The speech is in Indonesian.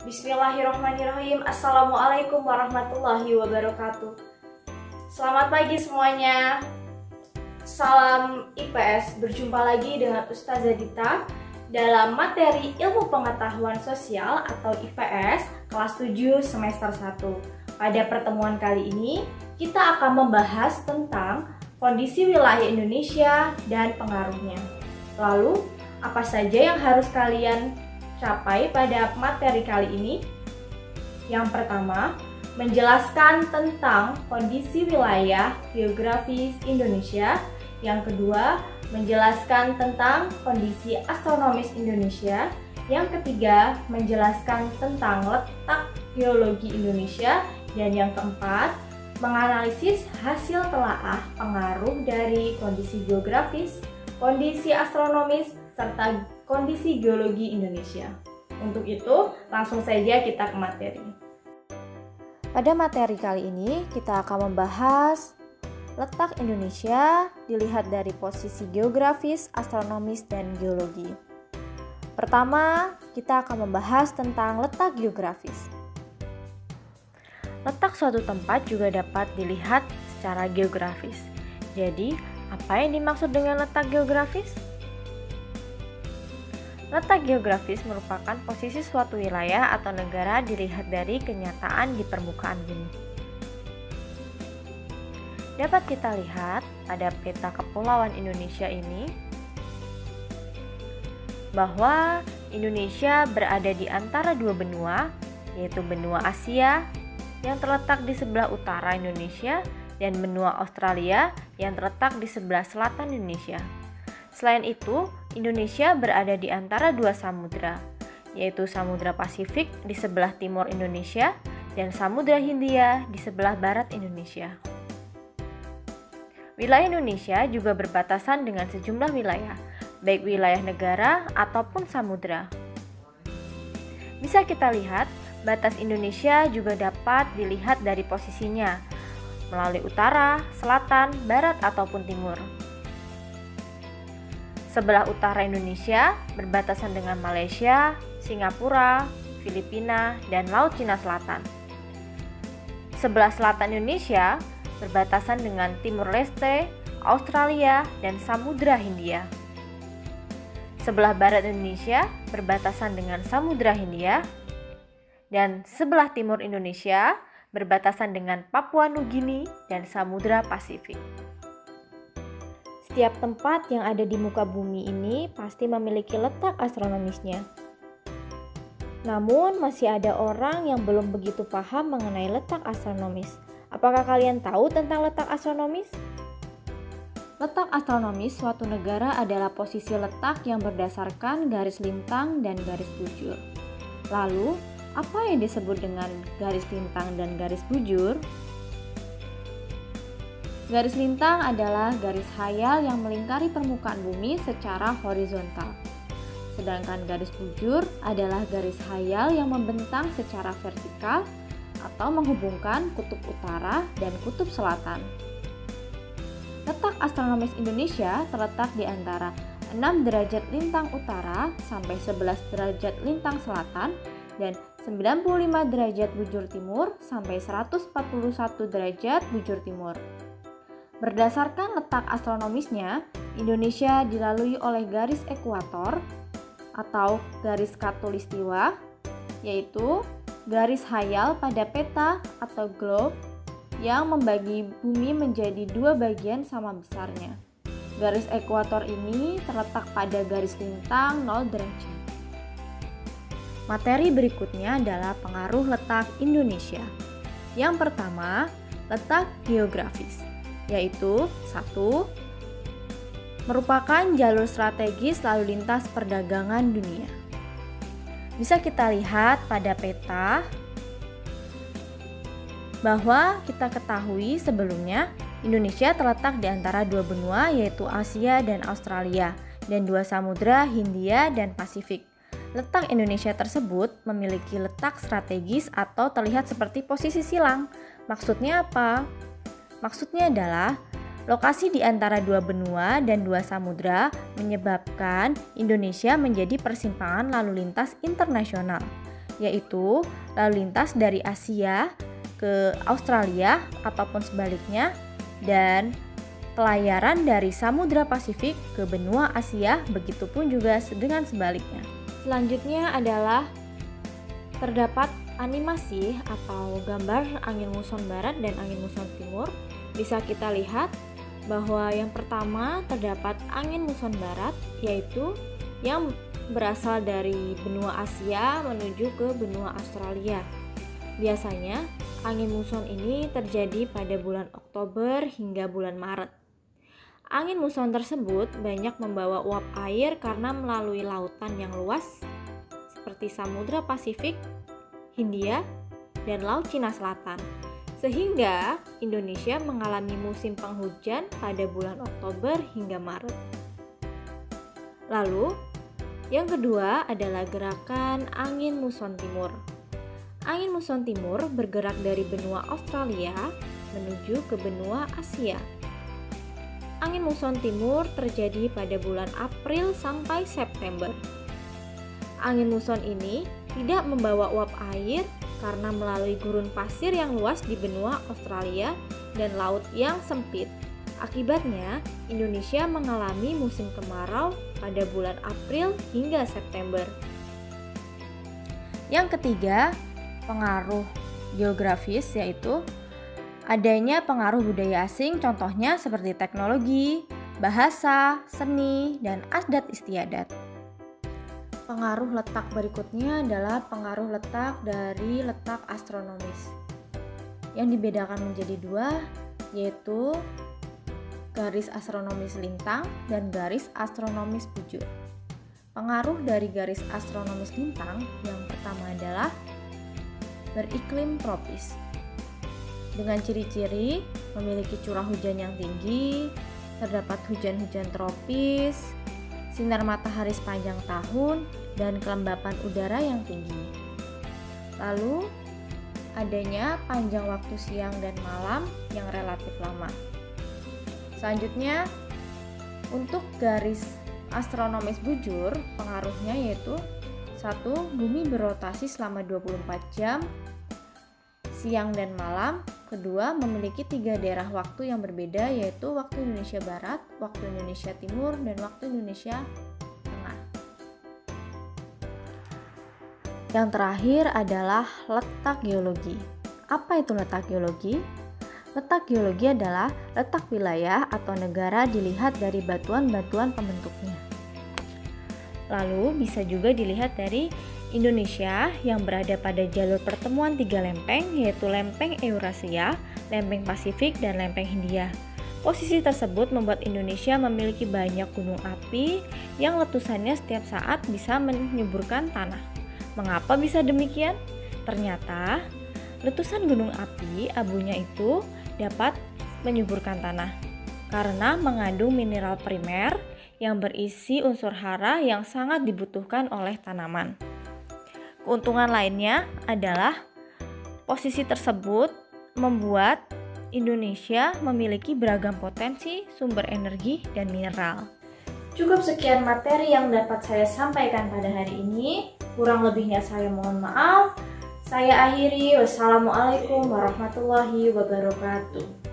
Bismillahirrahmanirrahim. Assalamualaikum warahmatullahi wabarakatuh. Selamat pagi semuanya. Salam IPS. Berjumpa lagi dengan Ustazah Dita dalam materi Ilmu Pengetahuan Sosial atau IPS kelas 7 semester 1. Pada pertemuan kali ini, kita akan membahas tentang kondisi wilayah Indonesia dan pengaruhnya. Lalu, apa saja yang harus kalian capai pada materi kali ini? Yang pertama, menjelaskan tentang kondisi wilayah geografis Indonesia. Yang kedua, menjelaskan tentang kondisi astronomis Indonesia. Yang ketiga, menjelaskan tentang letak geologi Indonesia. Dan yang keempat, menganalisis hasil telaah pengaruh dari kondisi geografis, kondisi astronomis, serta kondisi geologi Indonesia. Untuk itu, langsung saja kita ke materi. Pada materi kali ini, kita akan membahas letak Indonesia dilihat dari posisi geografis, astronomis, dan geologi. Pertama, kita akan membahas tentang letak geografis. Letak suatu tempat juga dapat dilihat secara geografis. Jadi, apa yang dimaksud dengan letak geografis? Letak geografis merupakan posisi suatu wilayah atau negara dilihat dari kenyataan di permukaan bumi. Dapat kita lihat pada peta kepulauan Indonesia ini bahwa Indonesia berada di antara dua benua, yaitu benua Asia yang terletak di sebelah utara Indonesia dan benua Australia yang terletak di sebelah selatan Indonesia. Selain itu, Indonesia berada di antara dua samudra, yaitu Samudra Pasifik di sebelah timur Indonesia dan Samudra Hindia di sebelah barat Indonesia. Wilayah Indonesia juga berbatasan dengan sejumlah wilayah, baik wilayah negara ataupun samudra. Bisa kita lihat, batas Indonesia juga dapat dilihat dari posisinya, melalui utara, selatan, barat, ataupun timur. Sebelah utara Indonesia berbatasan dengan Malaysia, Singapura, Filipina, dan Laut Cina Selatan. Sebelah selatan Indonesia berbatasan dengan Timur Leste, Australia, dan Samudra Hindia. Sebelah barat Indonesia berbatasan dengan Samudra Hindia, dan sebelah timur Indonesia berbatasan dengan Papua Nugini dan Samudra Pasifik. Setiap tempat yang ada di muka bumi ini pasti memiliki letak astronomisnya. Namun, masih ada orang yang belum begitu paham mengenai letak astronomis. Apakah kalian tahu tentang letak astronomis? Letak astronomis suatu negara adalah posisi letak yang berdasarkan garis lintang dan garis bujur. Lalu, apa yang disebut dengan garis lintang dan garis bujur? Garis lintang adalah garis khayal yang melingkari permukaan bumi secara horizontal. Sedangkan garis bujur adalah garis khayal yang membentang secara vertikal atau menghubungkan kutub utara dan kutub selatan. Letak astronomis Indonesia terletak di antara 6 derajat lintang utara sampai 11 derajat lintang selatan dan 95 derajat bujur timur sampai 141 derajat bujur timur. Berdasarkan letak astronomisnya, Indonesia dilalui oleh garis ekuator atau garis khatulistiwa, yaitu garis khayal pada peta atau globe yang membagi bumi menjadi dua bagian sama besarnya. Garis ekuator ini terletak pada garis lintang 0 derajat. Materi berikutnya adalah pengaruh letak Indonesia. Yang pertama, letak geografis, yaitu 1. Merupakan jalur strategis lalu lintas perdagangan dunia. Bisa kita lihat pada peta bahwa kita ketahui sebelumnya Indonesia terletak di antara dua benua, yaitu Asia dan Australia, dan dua samudra Hindia dan Pasifik. Letak Indonesia tersebut memiliki letak strategis atau terlihat seperti posisi silang. Maksudnya apa? Maksudnya adalah lokasi di antara dua benua dan dua samudra menyebabkan Indonesia menjadi persimpangan lalu lintas internasional. yaitu lalu lintas dari Asia ke Australia ataupun sebaliknya, dan pelayaran dari Samudra Pasifik ke benua Asia, begitupun juga dengan sebaliknya. Selanjutnya adalah terdapat animasi atau gambar angin muson barat dan angin muson timur. Bisa kita lihat bahwa yang pertama terdapat angin muson barat, yaitu yang berasal dari benua Asia menuju ke benua Australia. Biasanya angin muson ini terjadi pada bulan Oktober hingga bulan Maret. Angin muson tersebut banyak membawa uap air karena melalui lautan yang luas seperti Samudra Pasifik, Hindia, dan Laut Cina Selatan. Sehingga Indonesia mengalami musim penghujan pada bulan Oktober hingga Maret. Lalu, yang kedua adalah gerakan angin muson timur. Angin muson timur bergerak dari benua Australia menuju ke benua Asia. Angin muson timur terjadi pada bulan April sampai September. Angin muson ini tidak membawa uap air karena melalui gurun pasir yang luas di benua Australia dan laut yang sempit. Akibatnya, Indonesia mengalami musim kemarau pada bulan April hingga September. Yang ketiga, pengaruh geografis, yaitu adanya pengaruh budaya asing, contohnya seperti teknologi, bahasa, seni, dan adat istiadat. Pengaruh letak berikutnya adalah pengaruh letak dari letak astronomis, yang dibedakan menjadi dua, yaitu garis astronomis lintang dan garis astronomis bujur. Pengaruh dari garis astronomis lintang yang pertama adalah beriklim tropis dengan ciri-ciri memiliki curah hujan yang tinggi, terdapat hujan-hujan tropis, sinar matahari sepanjang tahun, dan kelembapan udara yang tinggi. Lalu, adanya panjang waktu siang dan malam yang relatif lama. Selanjutnya, untuk garis astronomis bujur, pengaruhnya yaitu 1. Bumi berotasi selama 24 jam siang dan malam. Kedua, memiliki 3 daerah waktu yang berbeda, yaitu waktu Indonesia Barat, waktu Indonesia Timur, dan waktu Indonesia Tengah. Yang terakhir adalah letak geologi. Apa itu letak geologi? Letak geologi adalah letak wilayah atau negara dilihat dari batuan-batuan pembentuknya. Lalu bisa juga dilihat dari Indonesia yang berada pada jalur pertemuan 3 lempeng, yaitu lempeng Eurasia, lempeng Pasifik, dan lempeng Hindia. Posisi tersebut membuat Indonesia memiliki banyak gunung api yang letusannya setiap saat bisa menyuburkan tanah. Mengapa bisa demikian? Ternyata letusan gunung api abunya itu dapat menyuburkan tanah karena mengandung mineral primer yang berisi unsur hara yang sangat dibutuhkan oleh tanaman. Keuntungan lainnya adalah posisi tersebut membuat Indonesia memiliki beragam potensi sumber energi dan mineral. Cukup sekian materi yang dapat saya sampaikan pada hari ini. Kurang lebihnya saya mohon maaf. Saya akhiri. Wassalamualaikum warahmatullahi wabarakatuh.